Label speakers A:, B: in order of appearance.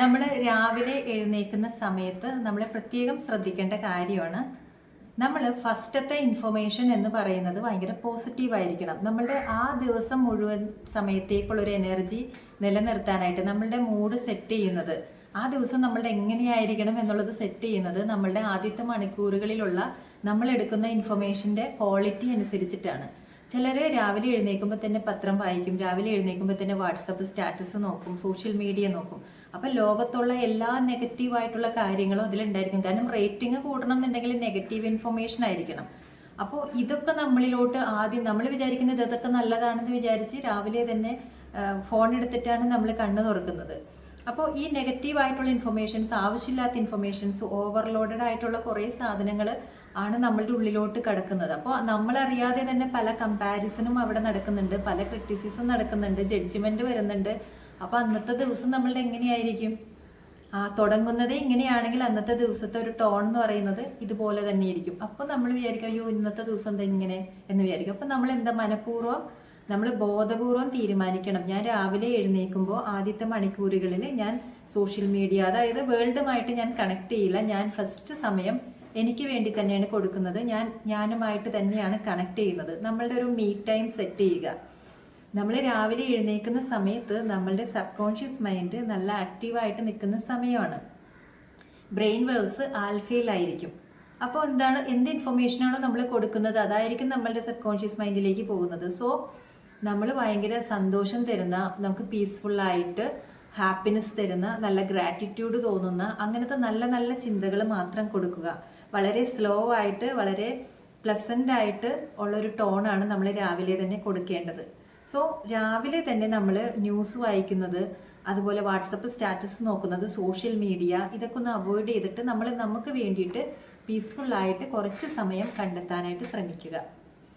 A: നമ്മൾ രാവിലെ എഴുന്നേൽക്കുന്ന സമയത്ത് നമ്മൾ പ്രത്യേകം ശ്രദ്ധിക്കേണ്ട കാര്യമാണ്. നമ്മൾ ഫസ്റ്റത്തെ ഇൻഫർമേഷൻ എന്ന് പറയുന്നത് ഭയങ്കര പോസിറ്റീവായിരിക്കണം. നമ്മളുടെ ആ ദിവസം മുഴുവൻ സമയത്തേക്കുള്ളൊരു എനർജി നിലനിർത്താനായിട്ട് നമ്മളുടെ മൂഡ് സെറ്റ് ചെയ്യുന്നത്, ആ ദിവസം നമ്മളുടെ എങ്ങനെയായിരിക്കണം എന്നുള്ളത് സെറ്റ് ചെയ്യുന്നത് നമ്മളുടെ ആദ്യത്തെ മണിക്കൂറുകളിലുള്ള നമ്മൾ എടുക്കുന്ന ഇൻഫർമേഷൻ്റെ ക്വാളിറ്റി അനുസരിച്ചിട്ടാണ്. ചിലർ രാവിലെ എഴുന്നേൽക്കുമ്പോൾ തന്നെ പത്രം വായിക്കും, രാവിലെ എഴുന്നേൽക്കുമ്പോൾ തന്നെ വാട്സപ്പ് സ്റ്റാറ്റസ് നോക്കും, സോഷ്യൽ മീഡിയ നോക്കും. അപ്പം ലോകത്തുള്ള എല്ലാ നെഗറ്റീവായിട്ടുള്ള കാര്യങ്ങളും അതിലുണ്ടായിരിക്കും. കാരണം റേറ്റിംഗ് കൂടണം എന്നുണ്ടെങ്കിൽ നെഗറ്റീവ് ഇൻഫർമേഷൻ ആയിരിക്കണം. അപ്പോൾ ഇതൊക്കെ നമ്മളിലോട്ട് ആദ്യം നമ്മൾ വിചാരിക്കുന്നത് ഇതൊക്കെ നല്ലതാണെന്ന് വിചാരിച്ച് രാവിലെ തന്നെ ഫോൺ എടുത്തിട്ടാണ് നമ്മൾ കണ്ണ് തുറക്കുന്നത്. അപ്പോൾ ഈ നെഗറ്റീവായിട്ടുള്ള ഇൻഫർമേഷൻസ്, ആവശ്യമില്ലാത്ത ഇൻഫർമേഷൻസ്, ഓവർലോഡഡ് ആയിട്ടുള്ള കുറേ സാധനങ്ങൾ ആണ് നമ്മളുടെ ഉള്ളിലോട്ട് കിടക്കുന്നത്. അപ്പോൾ നമ്മളറിയാതെ തന്നെ പല കമ്പാരിസണും അവിടെ നടക്കുന്നുണ്ട്, പല ക്രിറ്റിസിസും നടക്കുന്നുണ്ട്, ജഡ്ജ്മെന്റ് വരുന്നുണ്ട്. അപ്പോൾ അന്നത്തെ ദിവസം നമ്മളുടെ എങ്ങനെയായിരിക്കും? തുടങ്ങുന്നത് ഇങ്ങനെയാണെങ്കിൽ അന്നത്തെ ദിവസത്തെ ഒരു ടോൺ എന്ന് പറയുന്നത് ഇതുപോലെ തന്നെ ഇരിക്കും. അപ്പോൾ നമ്മൾ വിചാരിക്കും അയ്യോ ഇന്നത്തെ ദിവസം എന്താ ഇങ്ങനെ എന്ന് വിചാരിക്കും. അപ്പോൾ നമ്മൾ എന്താ മനഃപൂർവ്വം നമ്മൾ ബോധപൂർവം തീരുമാനിക്കണം, ഞാൻ രാവിലെ എഴുന്നേൽക്കുമ്പോൾ ആദ്യത്തെ മണിക്കൂറുകളിൽ ഞാൻ സോഷ്യൽ മീഡിയ, അതായത് വേൾഡുമായിട്ട് ഞാൻ കണക്ട് ചെയ്യില്ല. ഞാൻ ഫസ്റ്റ് സമയം എനിക്ക് വേണ്ടി തന്നെയാണ് കൊടുക്കുന്നത്. ഞാനുമായിട്ട് തന്നെയാണ് കണക്ട് ചെയ്യുന്നത്. നമ്മളുടെ ഒരു മീ ടൈം സെറ്റ് ചെയ്യുക. നമ്മൾ രാവിലെ എഴുന്നേൽക്കുന്ന സമയത്ത് നമ്മളുടെ സബ് കോൺഷ്യസ് മൈൻഡ് നല്ല ആക്റ്റീവായിട്ട് നിൽക്കുന്ന സമയമാണ്. ബ്രെയിൻ വേവ്സ് ആൽഫയിലായിരിക്കും. അപ്പോൾ എന്ത് ഇൻഫർമേഷനാണോ നമ്മൾ കൊടുക്കുന്നത് അതായിരിക്കും നമ്മളുടെ സബ് കോൺഷ്യസ് മൈൻഡിലേക്ക് പോകുന്നത്. സോ നമ്മൾ ഭയങ്കര സന്തോഷം തരുന്ന, നമുക്ക് പീസ്ഫുള്ളായിട്ട് ഹാപ്പിനെസ് തരുന്ന, നല്ല ഗ്രാറ്റിറ്റ്യൂഡ് തോന്നുന്ന അങ്ങനത്തെ നല്ല നല്ല ചിന്തകൾ മാത്രം കൊടുക്കുക. വളരെ സ്ലോ ആയിട്ട്, വളരെ പ്ലസൻ്റ് ആയിട്ട് ഉള്ളൊരു ടോണാണ് നമ്മൾ രാവിലെ തന്നെ കൊടുക്കേണ്ടത്. സോ രാവിലെ തന്നെ നമ്മൾ ന്യൂസ് വായിക്കുന്നത്, അതുപോലെ വാട്സപ്പ് സ്റ്റാറ്റസ് നോക്കുന്നത്, സോഷ്യൽ മീഡിയ, ഇതൊക്കെ ഒന്ന് അവോയ്ഡ് ചെയ്തിട്ട് നമുക്ക് വേണ്ടിയിട്ട് പീസ്ഫുള്ളായിട്ട് കുറച്ച് സമയം കണ്ടെത്താനായിട്ട് ശ്രമിക്കുക.